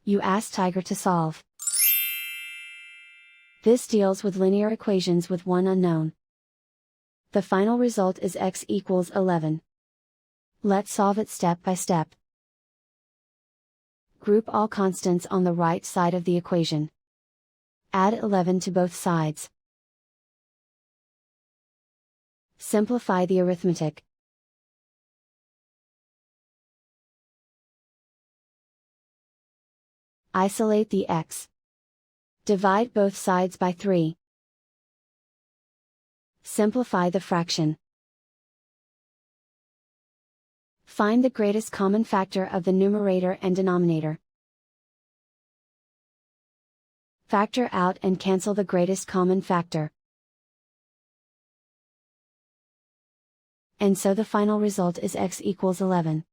You ask Tiger to solve. This deals with linear equations with one unknown. The final result is x equals 11. Let's solve it step by step. Group all constants on the right side of the equation. Add 11 to both sides. Simplify the arithmetic. Isolate the x. Divide both sides by 3. Simplify the fraction. Find the greatest common factor of the numerator and denominator. Factor out and cancel the greatest common factor. And so the final result is x equals 11.